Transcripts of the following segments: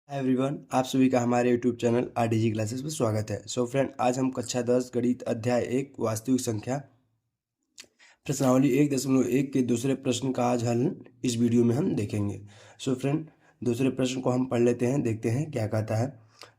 Hi everyone, आप सभी का हमारे यूट्यूब चैनल आरडीजी क्लासेस में स्वागत है। सो फ्रेंड, आज हम कक्षा 10 गणित अध्याय 1 वास्तविक संख्या प्रश्नावली 1.1 के दूसरे प्रश्न का आज हल इस वीडियो में हम देखेंगे। सो फ्रेंड, दूसरे प्रश्न को हम पढ़ लेते हैं, देखते हैं क्या कहता है।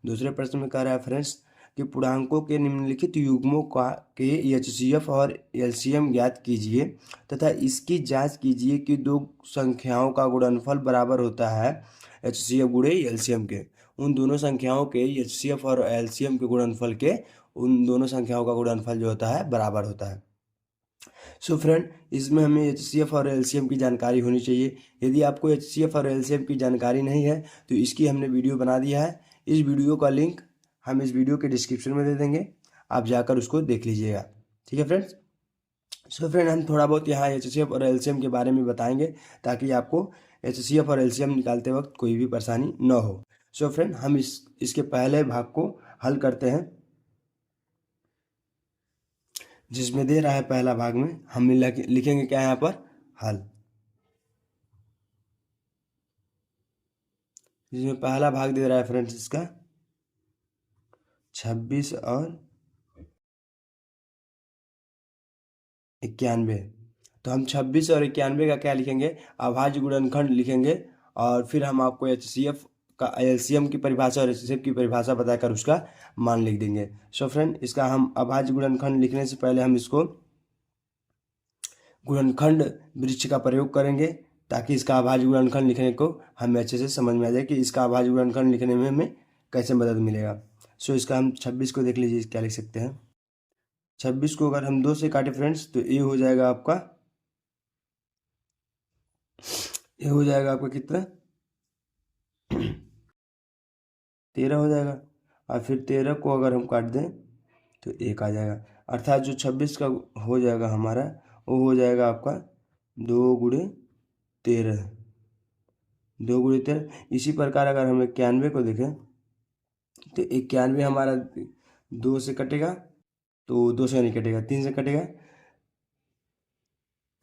दूसरे प्रश्न में कह रहा है फ्रेंड्स कि पूर्णांकों के निम्नलिखित युग्मों का के एचसीएफ और एलसीएम ज्ञात कीजिए तथा इसकी जांच कीजिए कि दो संख्याओं का गुणनफल बराबर होता है एचसीएफ गुणे एलसीएम के। उन दोनों संख्याओं के एचसीएफ और एलसीएम के गुणनफल के उन दोनों संख्याओं का गुणनफल जो होता है बराबर होता है। सो फ्रेंड, इसमें हमें एचसीएफ और एलसीएम की जानकारी होनी चाहिए। यदि आपको एचसीएफ और एलसीएम की जानकारी नहीं है तो इसकी हमने वीडियो बना दिया है। इस वीडियो का लिंक हम इस वीडियो के डिस्क्रिप्शन में दे देंगे, आप जाकर उसको देख लीजिएगा। ठीक है फ्रेंड्स। सो फ्रेंड, हम थोड़ा बहुत यहाँ एचसीएफ और एलसीएम के बारे में बताएंगे ताकि आपको एचसीएफ और एलसीएम निकालते वक्त कोई भी परेशानी न हो। सो फ्रेंड, हम इसके पहले भाग को हल करते हैं, जिसमें दे रहा है पहला भाग में हम लिखेंगे क्या यहाँ पर हल। जिसमें पहला भाग दे रहा है फ्रेंड्स इसका 26 और 91। तो हम 26 और 91 का क्या लिखेंगे, अभाज्य गुणनखंड लिखेंगे और फिर हम आपको एचसीएफ का एलसीएम की परिभाषा और एचसीएफ की परिभाषा बताकर उसका मान लिख देंगे। सो फ्रेंड, इसका हम अभाज्य गुणनखंड लिखने से पहले हम इसको गुणनखंड वृक्ष का प्रयोग करेंगे ताकि इसका अभाज्य गुणनखंड लिखने को हमें अच्छे से समझ में आ जाए कि इसका अभाज्य गुणनखंड लिखने में हमें कैसे मदद मिलेगा। सो इसका हम 26 को देख लीजिए क्या लिख सकते हैं। 26 को अगर हम 2 से काटे फ्रेंड्स तो ये हो जाएगा आपका कितना 13 हो जाएगा। और फिर 13 को अगर हम काट दें तो 1 आ जाएगा, अर्थात जो 26 का हो जाएगा हमारा वो हो जाएगा आपका 2 गुणे 13। 2 गुणे 13। इसी प्रकार अगर हम 91 को देखें तो 91 हमारा 2 से कटेगा तो 2 से नहीं कटेगा, 3 से कटेगा,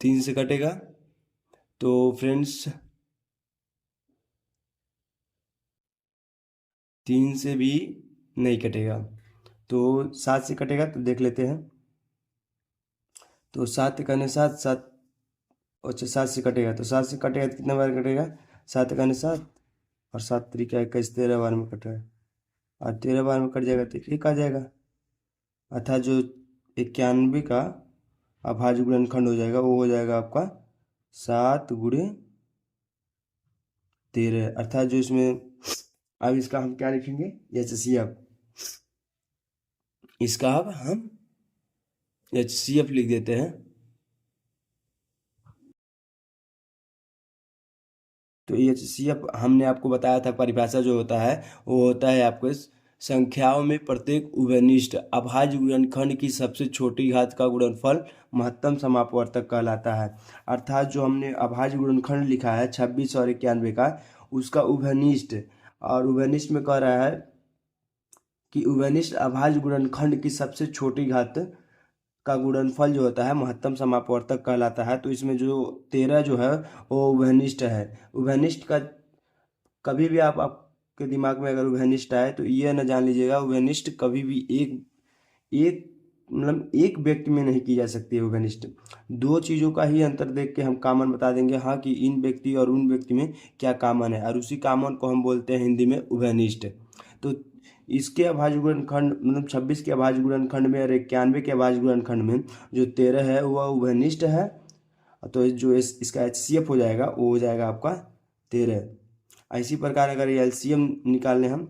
3 से कटेगा तो फ्रेंड्स 3 से भी नहीं कटेगा तो 7 से कटेगा। तो देख लेते हैं, तो 7 करने 7 7, अच्छा 7 से कटेगा तो 7 से कटेगा तो कितना बार कटेगा, 7 करने 7 और 7 तरीका 21, 13 बार में कट रहा है और 13 बार में कट जाएगा तो 1 आ जाएगा, अर्थात जो 91 का अभाज्य गुणनखंड हो जाएगा वो हो जाएगा आपका 7 गुणे 13। अर्थात जो इसमें अब इसका हम क्या लिखेंगे एचसीएफ, इसका अब हम एचसीएफ लिख देते हैं। तो एचसीएफ हमने आपको बताया था परिभाषा जो होता है वो होता है आपको संख्याओं में प्रत्येक उभयनिष्ठ अभाज्य गुणनखंड की सबसे छोटी घात का गुणनफल महत्तम समापवर्तक कहलाता है। अर्थात जो हमने अभाज्य गुणनखंड लिखा है 26 और 91 का, उसका उभयनिष्ठ, और उभयनिष्ठ में कह रहा है कि उभयनिष्ठ अभाज्य गुणनखंड की सबसे छोटी घात का गुणनफल जो होता है महत्तम समापवर्तक कहलाता है। तो इसमें जो 13 जो है वो उभयनिष्ठ है। उभयनिष्ठ का कभी भी आपके दिमाग में अगर उभयनिष्ठ आए तो ये न जान लीजिएगा, उभयनिष्ठ कभी भी एक मतलब एक व्यक्ति में नहीं की जा सकती है उभयनिष्ठ। 2 चीज़ों का ही अंतर देख के हम कॉमन बता देंगे, हाँ कि इन व्यक्ति और उन व्यक्ति में क्या कॉमन है, और उसी कॉमन को हम बोलते हैं हिंदी में उभयनिष्ठ। तो इसके अभाज्य गुणनखंड मतलब 26 के अभाज्य गुणनखंड में और 91 के अभाज्य गुणनखंड में जो 13 है वह उभयनिष्ठ है। तो जो इसका एचसीएफ हो जाएगा वो हो जाएगा आपका 13। इसी प्रकार अगर एलसीएम निकालने हम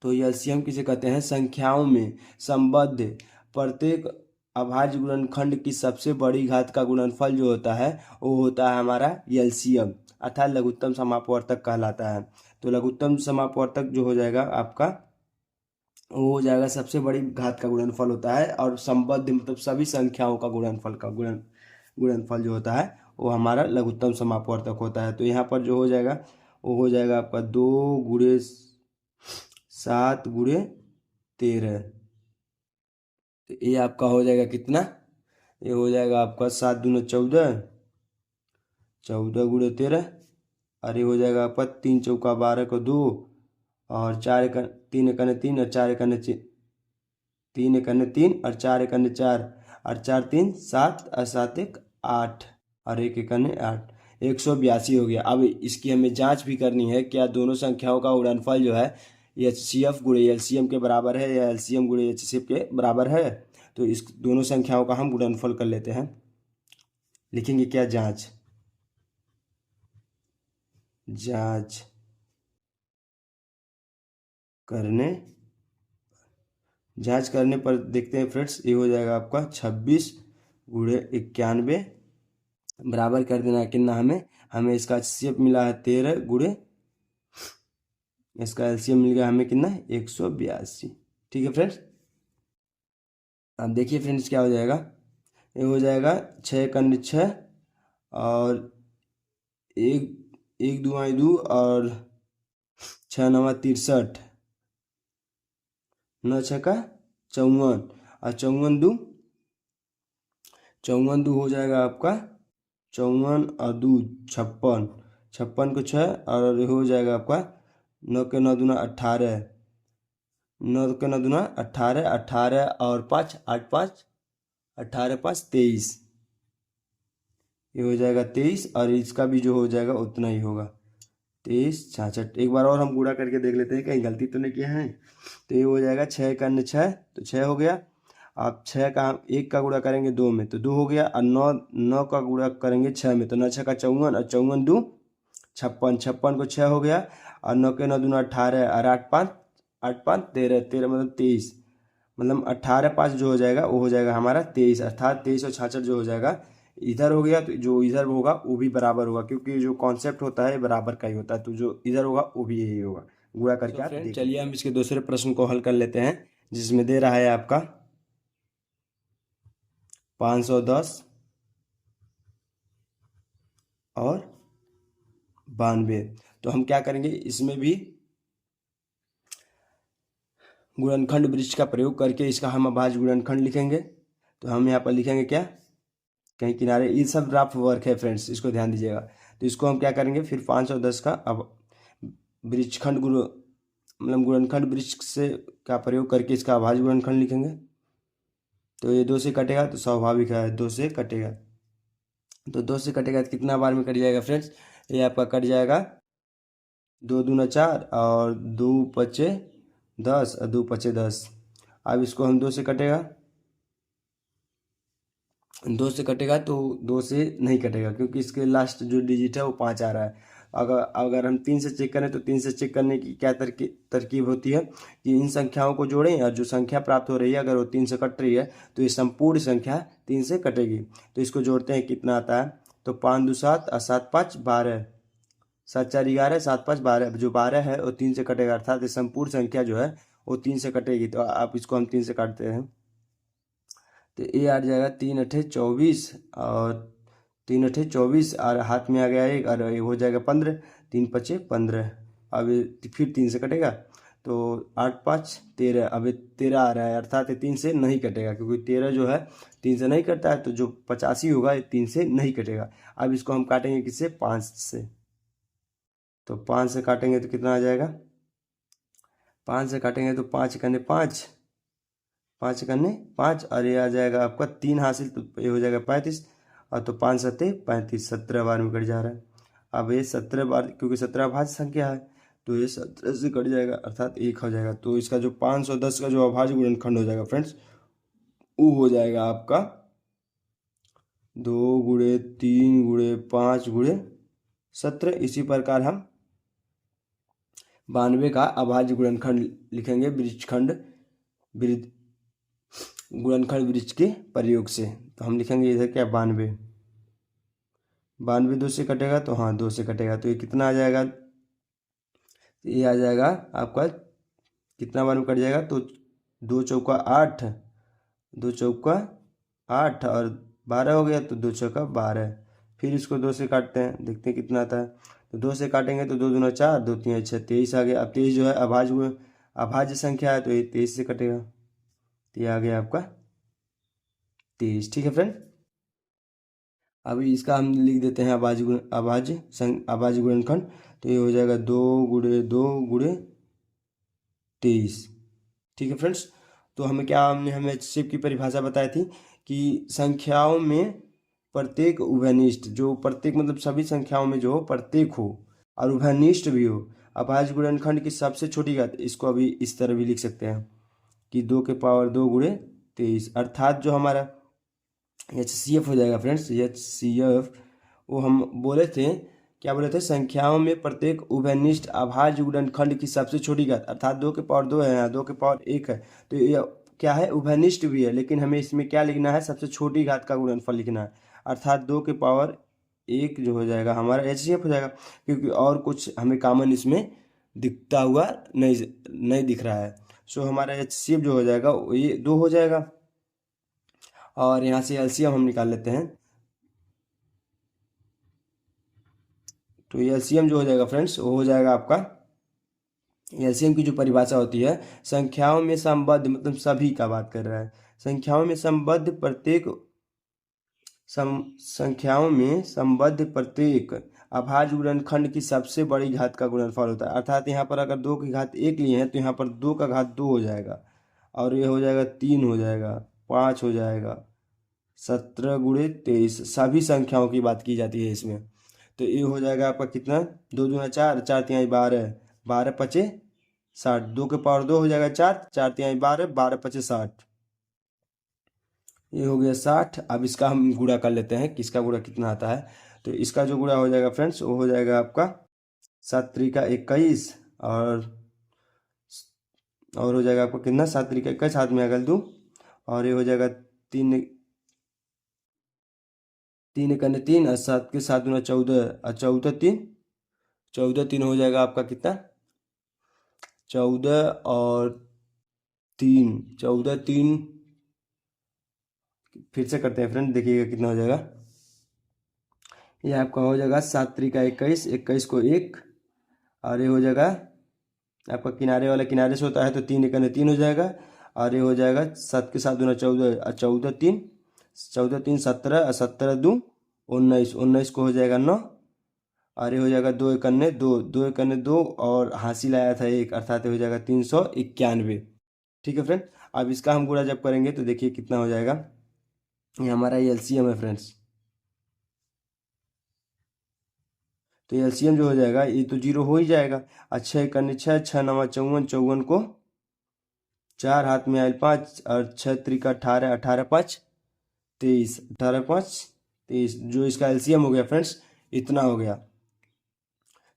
तो एलसीएम किसे कहते हैं, संख्याओं में संबद्ध प्रत्येक अभाज्य गुणनखंड की सबसे बड़ी घात का गुणनफल जो होता है वो होता है हमारा एलसीएम, अर्थात लघुत्तम समापवर्तक कहलाता है। तो लघुत्तम समापवर्तक जो हो जाएगा आपका वो हो जाएगा सबसे बड़ी घात का गुणनफल होता है, और संबद्ध मतलब सभी संख्याओं का गुणनफल जो होता है वो हमारा लघुत्तम समापवर्तक होता है। तो यहाँ पर जो हो जाएगा वो हो जाएगा आपका 2 गुणे 7 गुणे 13। तो ये आपका हो जाएगा कितना, ये हो जाएगा आपका 7 दूना 14, 14 गुणे 13, और ये हो जाएगा आपका 3 चौका 12 को 2 और तीन एकने तीन और चार एकने तीन एकने तीन और चार एकने चार और चार तीन सात और सात एक आठ और एक एकने आठ, 182 हो गया। अब इसकी हमें जांच भी करनी है, क्या दोनों संख्याओं का गुणनफल जो है HCF गुणे LCM के बराबर है या LCM गुणे HCF के बराबर है। तो इस दोनों संख्याओं का हम गुणनफल कर लेते हैं। लिखेंगे क्या, जांच। जांच करने जांच करने पर देखते हैं फ्रेंड्स, ये हो जाएगा आपका 26 गुणे 91 बराबर कर देना है कितना, हमें इसका HCF मिला है 13 गुणे इसका LCM मिल गया हमें कितना, 182। ठीक है फ्रेंड्स। अब देखिए फ्रेंड्स क्या हो जाएगा, ये हो जाएगा 6 और एक दुआई दो और 6 9 63, 9 6 54 और चौवन दो हो जाएगा आपका 54 और 2 56, 56 को 6 और हो जाएगा आपका 9 के 9 दूना 18, 9 के 9 दूना 18, 18 और 5 8 5 18 5 23, ये हो जाएगा 23 और इसका भी जो हो जाएगा उतना ही होगा 23 66। एक बार और हम गुणा करके देख लेते हैं कहीं गलती तो नहीं किया है। तो ये हो जाएगा 6 का 6 तो 6 हो गया। आप 6 का एक का गुणा करेंगे 2 में तो 2 हो गया, और 9 का गुणा करेंगे 6 में तो 9 6 का 54 और 54 2 56, 56 को 6 हो गया और 9 के 9 दूना 18 और 8 5 13, 13 मतलब 23, मतलब 18 5 जो हो जाएगा वो हो जाएगा हमारा 23, अर्थात 23 और 66 जो हो जाएगा इधर हो गया, तो जो इधर होगा वो भी बराबर होगा, क्योंकि जो कॉन्सेप्ट होता है बराबर का ही होता है, तो जो इधर होगा वो भी यही होगा। गुणा करके आप देखिए। चलिए हम इसके दूसरे प्रश्न को हल कर लेते हैं, जिसमें दे रहा है आपका 510 और 92। तो हम क्या करेंगे, इसमें भी गुणनखंड वृक्ष का प्रयोग करके इसका हम अभाज्य गुणनखंड लिखेंगे। तो हम यहाँ पर लिखेंगे क्या, कहीं किनारे, ये सब ड्राफ्ट वर्क है फ्रेंड्स, इसको ध्यान दीजिएगा। तो इसको हम क्या करेंगे, फिर 510 का अब वृक्षखंड मतलब गुणनखंड वृक्ष से का प्रयोग करके इसका अभाज्य गुणनखंड लिखेंगे। तो ये 2 से कटेगा तो स्वाभाविक है 2 से कटेगा, तो 2 से कटेगा तो कितना बार में कट जाएगा फ्रेंड्स, ये आपका कट जाएगा 2 दूना 4 और 2 पचे 10 और 2 पचे 10। अब इसको हम 2 से कटेगा, 2 से कटेगा तो 2 से नहीं कटेगा, क्योंकि इसके लास्ट जो डिजिट है वो 5 आ रहा है। अगर हम 3 से चेक करें तो 3 से चेक करने की क्या तरकीब होती है कि इन संख्याओं को जोड़ें और जो संख्या प्राप्त हो रही है अगर वो 3 से कट रही है तो ये संपूर्ण संख्या 3 से कटेगी। तो इसको जोड़ते हैं कितना आता है, तो 5 2 7 और 7 5 12, 7 4 11, 7 5 12, जो 12 है वो 3 से कटेगा, अर्थात ये संपूर्ण संख्या जो है वो 3 से कटेगी। तो आप इसको हम 3 से काटते हैं तो ये आ जाएगा 3 8 24 और 3 8 24 और हाथ में आ गया एक और ये हो जाएगा 15, 3 5 15। अब फिर 3 से कटेगा तो 8 5 13, अब 13 आ रहा है, अर्थात ये 3 से नहीं कटेगा, क्योंकि 13 जो है 3 से नहीं कटता है, तो जो 85 होगा ये 3 से नहीं कटेगा। अब इसको हम काटेंगे किससे, 5 से। तो 5 से काटेंगे तो कितना आ जाएगा, 5 से काटेंगे तो 5 करने 5, 5 करने 5 और ये आ जाएगा आपका 3 हासिल, तो ये हो जाएगा 35 और तो 5 सत्ते 35, 17 बार में कट जा रहा है। अब ये 17 बार, क्योंकि 17 भाज्य संख्या है तो ये 17 से कट जाएगा, अर्थात 1 हो जाएगा। तो इसका जो 510 का जो अभाज्य गुणनखंड हो जाएगा फ्रेंड्स, वो हो जाएगा आपका 2 गुणे 3 गुणे 5 गुणे 17। इसी प्रकार हम 92 का अभाज्य गुणनखंड लिखेंगे गुणनखंड वृक्ष के प्रयोग से। तो हम लिखेंगे इधर क्या, 92, 92 2 से कटेगा तो हाँ 2 से कटेगा, तो ये कितना आ जाएगा, ये आ जाएगा आपका कितना बार में कट जाएगा, तो 2 चौका 8, 2 चौका 8 और 12 हो गया, तो 2 चौका 12। फिर इसको 2 से काटते हैं, देखते हैं कितना आता है। तो 2 से काटेंगे तो 2 दूना 4, 2 3 6 23 आ गया। अब 23 जो है अभाज्य संख्या है, तो ये 23 से कटेगा, तो ये आ गया आपका 23। ठीक है फ्रेंड। अभी इसका हम लिख देते हैं अभाज्य गुणनखंड। तो ये हो जाएगा 2 गुणे 2 गुणे 23। ठीक है फ्रेंड्स, तो हमें HCF की परिभाषा बताई थी कि संख्याओं में प्रत्येक उभयनिष्ठ, जो प्रत्येक मतलब सभी संख्याओं में जो हो प्रत्येक हो और उभयनिष्ठ भी हो। अभाज्य गुणनखंड की सबसे छोटी घात, इसको अभी इस तरह भी लिख सकते हैं कि 2 के पावर 2 गुणे 23, अर्थात जो हमारा HCF हो जाएगा फ्रेंड्स, HCF वो हम बोले थे, क्या बोले थे, संख्याओं में प्रत्येक उभयनिष्ठ अभाज्य गुणनखंड की सबसे छोटी घात, अर्थात 2 के पावर 2 है, यहाँ 2 के पावर 1 है, तो ये क्या है, उभयनिष्ठ भी है, लेकिन हमें इसमें क्या लिखना है, सबसे छोटी घात का गुणनफल लिखना है, अर्थात 2 के पावर 1 जो हो जाएगा हमारा HCF हो जाएगा, क्योंकि और कुछ हमें कॉमन इसमें दिखता हुआ नहीं दिख रहा है। सो हमारा HCF जो हो जाएगा ये 2 हो जाएगा, और यहाँ से LCM हम निकाल लेते हैं। तो LCM जो हो जाएगा फ्रेंड्स, वो हो जाएगा आपका, LCM की जो परिभाषा होती है, संख्याओं में संबद्ध, मतलब सभी का बात कर रहा है, संख्याओं में संबद्ध प्रत्येक संख्याओं में संबद्ध प्रत्येक अभाज्य गुणनखंड की सबसे बड़ी घात का गुणनफल होता है, अर्थात यहाँ पर अगर 2 की घात 1 लिए हैं तो यहाँ पर 2 का घात 2 हो जाएगा, और ये हो जाएगा 3 हो जाएगा, 5 हो जाएगा, 17 गुणे 23, सभी संख्याओं की बात की जाती है इसमें। तो ये हो जाएगा आपका कितना, 2 दूना 4, 4 तिहाई 12, 12 पचे 60, 2 के पावर 2 हो जाएगा 4, 4 तिहाई 12, 12 पचे 60, ये हो गया 60। अब इसका हम गुणा कर लेते हैं कि इसका गुणा कितना आता है। तो इसका जो गुणा हो जाएगा फ्रेंड्स, वो हो जाएगा आपका 7 त्रिका 21, और हो जाएगा आपका कितना, 7 त्रिका 21, हाथ में अगल 2, और ये हो जाएगा 3 3 एकने 3, और 7 के 7 गुना 14, और 14 3 हो जाएगा आपका कितना, 14 और 3, 14 3, फिर से करते हैं फ्रेंड, देखिएगा कितना हो जाएगा। ये आपका हो जाएगा 7 त्रिका 21, 21 को 1, और ये हो जाएगा आपका किनारे वाला किनारे से होता है तो 3 एकने 3 हो जाएगा, और ये हो जाएगा 7 के 7 दूना 14, और 14 3, 14 3 17, और 17 2 19, 19 को हो जाएगा 9, और ये हो जाएगा 2 एकने 2, 2 एकने 2, और हासिल आया था 1, अर्थात हो जाएगा 391। ठीक है फ्रेंड, अब इसका हम गुणा जब करेंगे तो देखिए कितना हो जाएगा, ये हमारा LCM है फ्रेंड्स। तो LCM जो हो जाएगा ये तो 0 हो ही जाएगा, और 6 एकने 6, 6 नवा 54, 54 को 4, हाथ में आयल 5, और 6 त्रिका 18, 18 5 23, 18 5 23, जो इसका LCM हो गया फ्रेंड्स, इतना हो गया।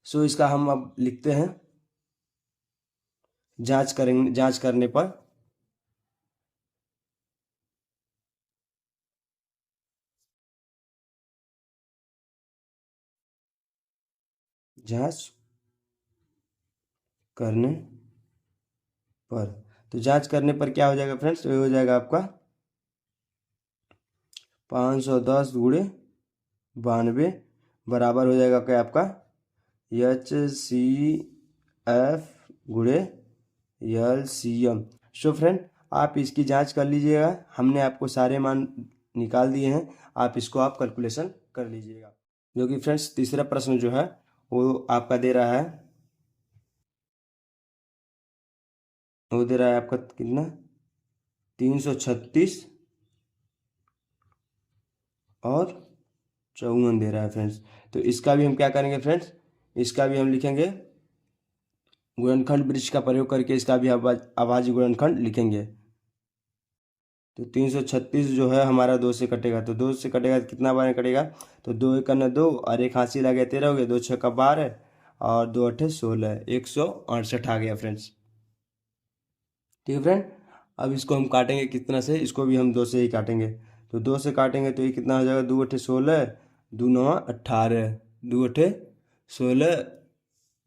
सो इसका हम अब लिखते हैं, जांच करने पर जांच करने पर, तो जांच करने पर क्या हो जाएगा फ्रेंड्स, तो ये हो जाएगा आपका 510 गुणे 92 बराबर हो जाएगा क्या आपका HCF गुणे LCM। सो फ्रेंड, आप इसकी जांच कर लीजिएगा, हमने आपको सारे मान निकाल दिए हैं, आप इसको आप कैलकुलेशन कर लीजिएगा। जो कि फ्रेंड्स तीसरा प्रश्न जो है वो आपका दे रहा है, वो दे रहा है आपका कितना, 336 और 54 दे रहा है फ्रेंड्स। तो इसका भी हम क्या करेंगे फ्रेंड्स, इसका भी हम लिखेंगे गुणनखंड वृक्ष का प्रयोग करके, इसका भी अभाज्य गुणनखंड लिखेंगे। तो 336 जो है हमारा 2 से कटेगा, तो 2 से कटेगा तो कितना बार कटेगा, तो 2 एकने 2, और एक हासिल आ गया 13 हो गया, 2 6 का 12, और 2 8 16, 168 आ गया फ्रेंड्स। ठीक है फ्रेंड, अब इसको हम काटेंगे कितना से, इसको भी हम 2 से ही काटेंगे, तो 2 से काटेंगे तो ये कितना हो जाएगा, 2 8 16, 2 9 18, 2 8 16,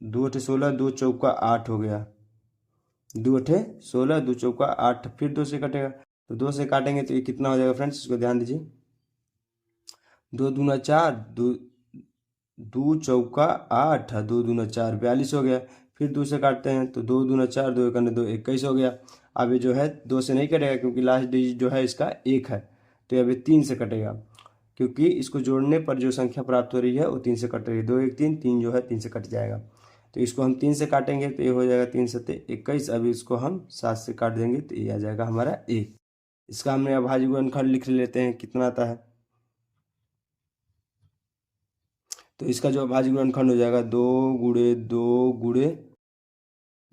2 8 16, 2 चौका 8 हो गया, 2 8 16, 2 चौका 8, फिर 2 से कटेगा, तो 2 से काटेंगे तो ये कितना हो जाएगा फ्रेंड्स, इसको ध्यान दीजिए, 2 दूना 4, 2 चौका 8, 2 दूना 4, 42 हो गया, फिर 2 से काटते हैं तो 2 दूना 4, 2 एकने 2, 21 हो गया। अब ये जो है 2 से नहीं कटेगा क्योंकि लास्ट डिजिट जो है इसका 1 है, तो अब ये 3 से कटेगा, क्योंकि इसको जोड़ने पर जो संख्या प्राप्त हो रही है वो 3 से कट रही है, 2 1 3, 3 जो है 3 से कट जाएगा। तो इसको हम 3 से काटेंगे तो ये हो जाएगा 3 सत्ते 21। अभी इसको हम 7 से काट देंगे तो ये आ जाएगा हमारा 1। इसका हमने अभाज्य गुणनखंड लिख लेते हैं कितना आता है। तो इसका जो अभाज्य गुणनखंड हो जाएगा 2 गुणे 2 गुणे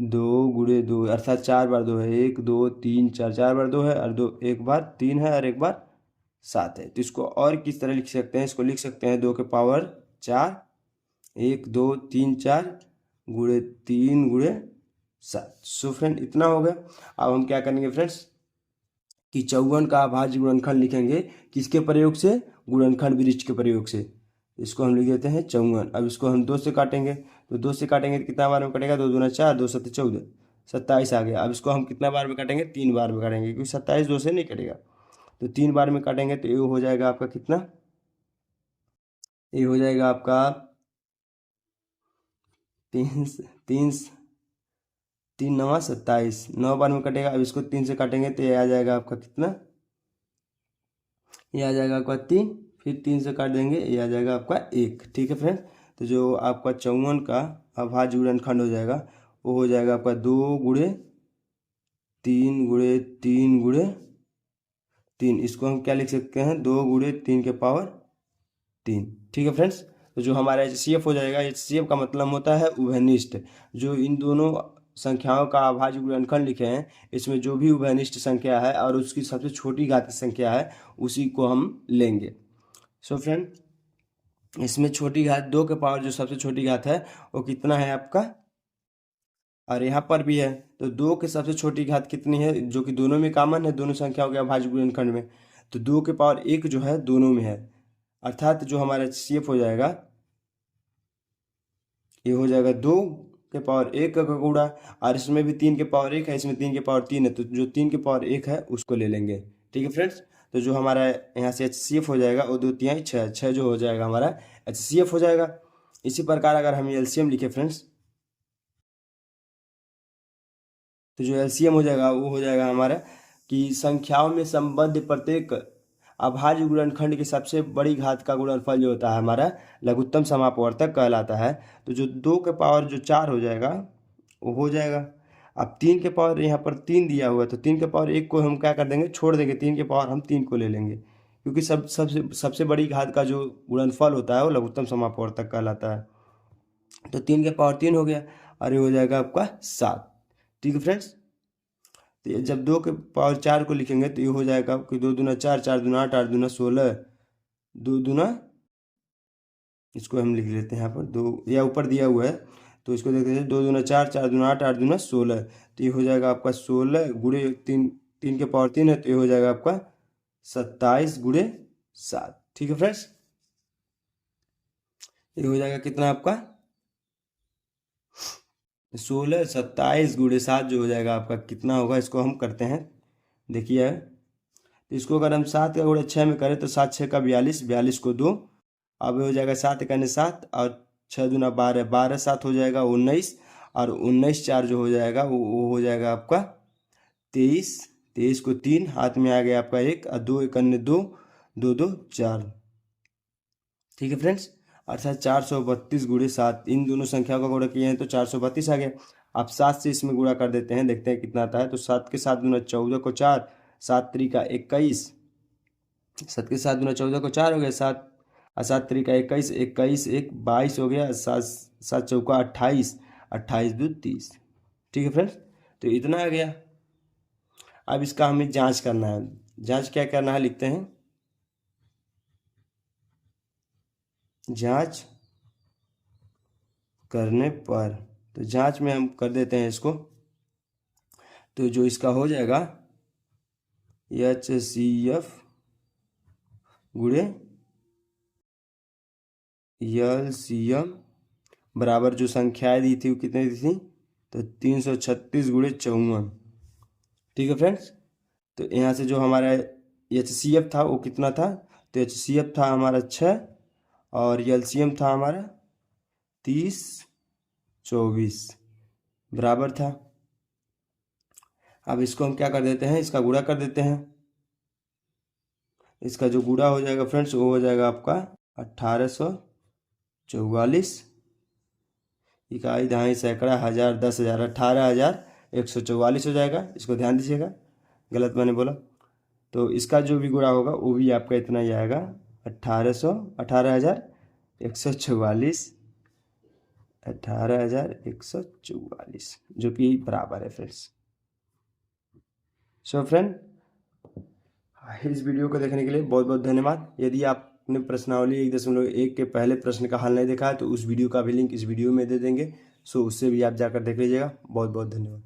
2 गुणे 2 अर्थात 4 बार 2 है, 1 2 3 4, 4 बार 2 है और 2 एक बार 3 है और एक बार 7 है। तो इसको और किस तरह लिख सकते हैं, इसको लिख सकते हैं 2 के पावर 4, 1 2 3 4 गुणे 3 गुणे 7। सो फ्रेंड इतना हो गया। अब हम क्या करेंगे फ्रेंड्स कि 54 का अभाज्य गुणनखंड लिखेंगे किसके प्रयोग से, गुणनखंड वृक्ष के प्रयोग से। इसको हम लिख देते हैं 54। अब इसको हम 2 से काटेंगे तो 2 से काटेंगे तो कितना बार में कटेगा, 2 दूना 4 2 सत्ते 14 27 आ गया। अब इसको हम कितना बार में काटेंगे, 3 बार में काटेंगे क्योंकि 27 2 से नहीं कटेगा। तो 3 बार में काटेंगे तो ये हो जाएगा आपका कितना, ये हो जाएगा आपका 3 9 27, 9 बार में कटेगा। अब इसको 3 से काटेंगे तो ये आ जाएगा आपका कितना, ये आ जाएगा आपका 3, फिर 3 से काट देंगे ये आ जाएगा आपका 1। ठीक है फ्रेंड। तो जो आपका 54 का अभाज्य गुणनखंड हो जाएगा वो हो जाएगा आपका 2 गुणे 3 गुणे 3 गुणे 3। इसको हम क्या लिख सकते हैं, 2 गुणे 3 के पावर 3। ठीक है फ्रेंड्स। तो जो हमारा HCF हो जाएगा, HCF का मतलब होता है उभयनिष्ठ। जो इन दोनों संख्याओं का अभाज्य गुणनखंड लिखे हैं इसमें जो भी उभयनिष्ठ संख्या है और उसकी सबसे छोटी घात संख्या है उसी को हम लेंगे। सो फ्रेंड इसमें छोटी घात 2 के पावर जो सबसे छोटी घात है वो कितना है आपका, और यहाँ पर भी है। तो 2 के सबसे छोटी घात कितनी है, जो कि दोनों में कॉमन है, दोनों संख्याओं के अभाज्य गुणनखंड में। तो 2 के पावर 1 जो है दोनों में है, अर्थात जो हमारा HCF हो जाएगा ये हो जाएगा 2 के पावर 1 का गुणा, और इसमें भी 3 के पावर 1 है, इसमें 3 के पावर 3 है, तो जो 3 के पावर 1 है उसको ले लेंगे। ठीक है फ्रेंड्स। तो जो हमारा यहाँ से HCF हो जाएगा वो 2 3 6 6 जो हो जाएगा हमारा HCF हो जाएगा। इसी प्रकार अगर हम LCM लिखे फ्रेंड्स तो जो LCM हो जाएगा वो हो जाएगा हमारा कि संख्याओं में संबद्ध प्रत्येक अभाज्य गुणनखंड की सबसे बड़ी घात का गुणनफल जो होता है हमारा लघुत्तम समापवर्तक कहलाता है। तो जो 2 के पावर जो 4 हो जाएगा वो हो जाएगा। अब 3 के पावर यहाँ पर 3 दिया हुआ है तो 3 के पावर 1 को हम क्या कर देंगे, छोड़ देंगे, 3 के पावर हम 3 को ले लेंगे क्योंकि सबसे सबसे बड़ी घात का जो गुणनफल होता है वो लघुत्तम समापवर्तक कहलाता है। तो 3 के पावर 3 हो गया और ये हो जाएगा आपका 7। ठीक है फ्रेंड्स। तो ये जब 2 के पावर 4 को लिखेंगे तो ये हो जाएगा कि 2 दूना 4 4 दूना 8 8 दूना 16 2 दूना, इसको हम लिख लेते हैं यहाँ पर 2 या ऊपर दिया हुआ है तो इसको देखते हैं 2 दूना 4 4 दूना 8 8 दूना 16। तो ये हो जाएगा आपका 16 गुणे 3, 3 के पावर 3 है तो ये हो जाएगा आपका 27 गुणे 7। ठीक है फ्रेंड्स। ये हो जाएगा कितना आपका 16 27 गुणे 7 जो हो जाएगा आपका कितना होगा, इसको हम करते हैं। देखिए तो इसको अगर हम 7 का गुणा 6 में करें तो 7 6 का 42, 42 को 2, अब हो जाएगा 7 का 7 और 6 दूना 12, 12 7 हो जाएगा 19, और 19 4 जो हो जाएगा वो हो जाएगा आपका 23, 23 को 3 हाथ में आ गया आपका 1 और 2 1 2 2 2 4। ठीक है फ्रेंड्स। अर्थात 432 गुणे 7, इन दोनों संख्याओं का गुणा किए हैं तो 432 आ गया। आप 7 से इसमें गुणा कर देते हैं, देखते हैं कितना आता है। तो 7 के 7 दूना 14 को 4, 7 3 का 21, 7 के 7 दूना 14 को 4 हो गया, 7 और 7 3 का 21, 21 1 22 हो गया, 7 7 चौका 28, 28 2 30। ठीक है फ्रेंड्स। तो इतना आ गया। अब इसका हमें जांच करना है। जांच क्या करना है, लिखते हैं जांच करने पर। तो जांच में हम कर देते हैं इसको। तो जो इसका हो जाएगा HCF गुणे LCM बराबर जो संख्याएं दी थी वो कितनी दी थी, तो 336 गुणे 54। ठीक है फ्रेंड्स। तो यहाँ से जो हमारा HCF था वो कितना था, तो HCF था हमारा 6 और LCM था हमारा 30 24 बराबर था। अब इसको हम क्या कर देते हैं, इसका गुणा कर देते हैं। इसका जो गुणा हो जाएगा फ्रेंड्स वो हो जाएगा आपका 1844, इकाई, दहाई, सैकड़ा, हज़ार, 10,000, 18,144 हो जाएगा। इसको ध्यान दीजिएगा, गलत मैंने बोला। तो इसका जो भी गुणा होगा वो भी आपका इतना ही आएगा, 18,144, 18,144, जो कि बराबर है फ्रेंड्स। सो फ्रेंड, इस वीडियो को देखने के लिए बहुत बहुत धन्यवाद। यदि आपने प्रश्नावली 1.1 के पहले प्रश्न का हल नहीं देखा है तो उस वीडियो का भी लिंक इस वीडियो में दे देंगे, सो उससे भी आप जाकर देख लीजिएगा। बहुत बहुत धन्यवाद।